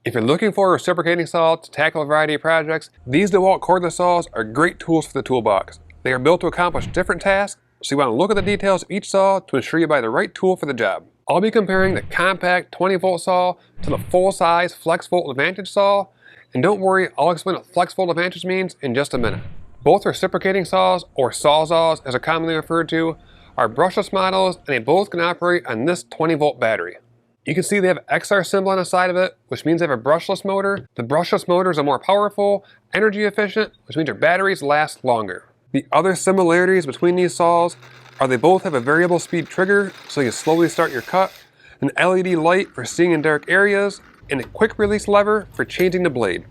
If you're looking for a reciprocating saw to tackle a variety of projects, these DeWalt cordless saws are great tools for the toolbox. They are built to accomplish different tasks, so you want to look at the details of each saw to ensure you buy the right tool for the job. I'll be comparing the compact 20-volt saw to the full-size Flexvolt Advantage saw, and don't worry, I'll explain what Flexvolt Advantage means in just a minute. Both reciprocating saws, or Sawzalls as they're commonly referred to, are brushless models, and they both can operate on this 20-volt battery. You can see they have an XR symbol on the side of it, which means they have a brushless motor. The brushless motors are more powerful, energy efficient, which means your batteries last longer. The other similarities between these saws are they both have a variable speed trigger, so you slowly start your cut, an LED light for seeing in dark areas, and a quick release lever for changing the blade.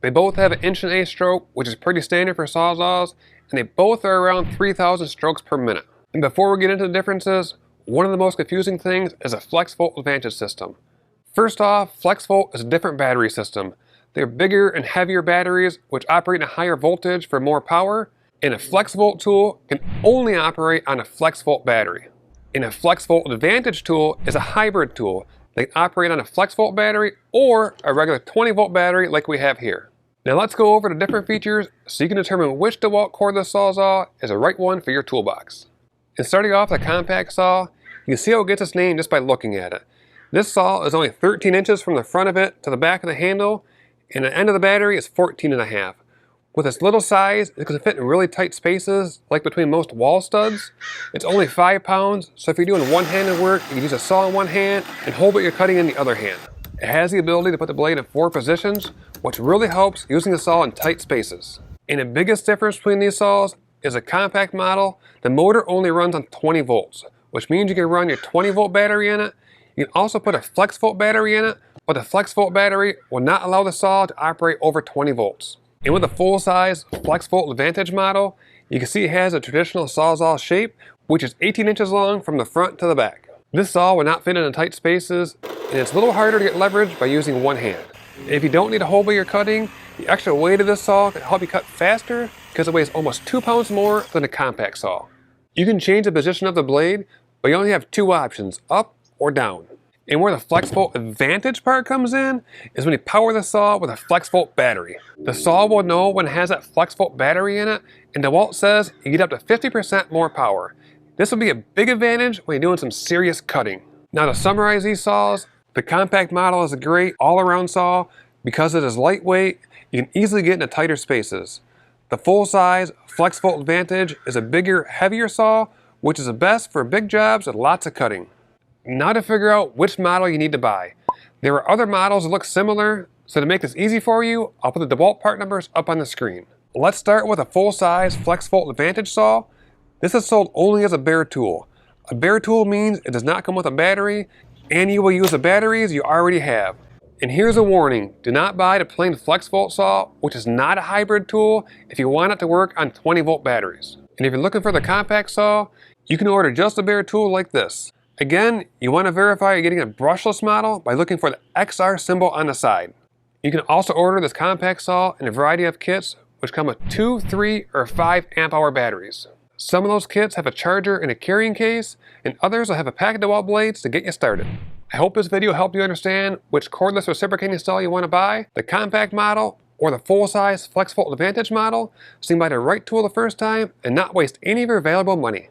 They both have an 1.8" stroke, which is pretty standard for Sawzalls, and they both are around 3,000 strokes per minute. And before we get into the differences, one of the most confusing things is a Flexvolt Advantage system. First off, Flexvolt is a different battery system. They're bigger and heavier batteries which operate at a higher voltage for more power, and a Flexvolt tool can only operate on a Flexvolt battery. And a Flexvolt Advantage tool is a hybrid tool. They can operate on a Flexvolt battery or a regular 20-volt battery like we have here. Now let's go over the different features so you can determine which DeWalt cordless Sawzall is the right one for your toolbox. And starting off the compact saw, you can see how it gets its name just by looking at it. This saw is only 13 inches from the front of it to the back of the handle, and the end of the battery is 14.5. With its little size, it can fit in really tight spaces, like between most wall studs. It's only 5 pounds, so if you're doing one-handed work, you can use a saw in one hand and hold what you're cutting in the other hand. It has the ability to put the blade in 4 positions, which really helps using the saw in tight spaces. And the biggest difference between these saws is a compact model. The motor only runs on 20 volts, which means you can run your 20-volt battery in it. You can also put a Flexvolt battery in it, but the Flexvolt battery will not allow the saw to operate over 20 volts. And with a full-size Flexvolt Advantage model, you can see it has a traditional Sawzall shape, which is 18 inches long from the front to the back. This saw will not fit in tight spaces, and it's a little harder to get leverage by using one hand. If you don't need to hold while you're cutting, the extra weight of this saw can help you cut faster because it weighs almost 2 pounds more than a compact saw. You can change the position of the blade, but you only have 2 options, up or down. And where the Flexvolt Advantage part comes in is when you power the saw with a Flexvolt battery. The saw will know when it has that Flexvolt battery in it, and DeWalt says you get up to 50% more power. This will be a big advantage when you're doing some serious cutting. Now to summarize these saws, the compact model is a great all-around saw because it is lightweight. You can easily get into tighter spaces. The full-size Flexvolt Advantage is a bigger, heavier saw, which is the best for big jobs with lots of cutting. Now to figure out which model you need to buy. There are other models that look similar, so to make this easy for you, I'll put the DeWalt part numbers up on the screen. Let's start with a full-size Flexvolt Advantage saw. This is sold only as a bare tool. A bare tool means it does not come with a battery, and you will use the batteries you already have. And here's a warning, do not buy the plain Flexvolt saw, which is not a hybrid tool, if you want it to work on 20-volt batteries. And if you're looking for the compact saw, you can order just a bare tool like this. Again, you want to verify you're getting a brushless model by looking for the XR symbol on the side. You can also order this compact saw in a variety of kits, which come with 2, 3, or 5 amp-hour batteries. Some of those kits have a charger and a carrying case, and others will have a pack of DeWalt blades to get you started. I hope this video helped you understand which cordless reciprocating saw you want to buy, the compact model or the full-size Flexvolt Advantage model, so you can buy the right tool the first time and not waste any of your valuable money.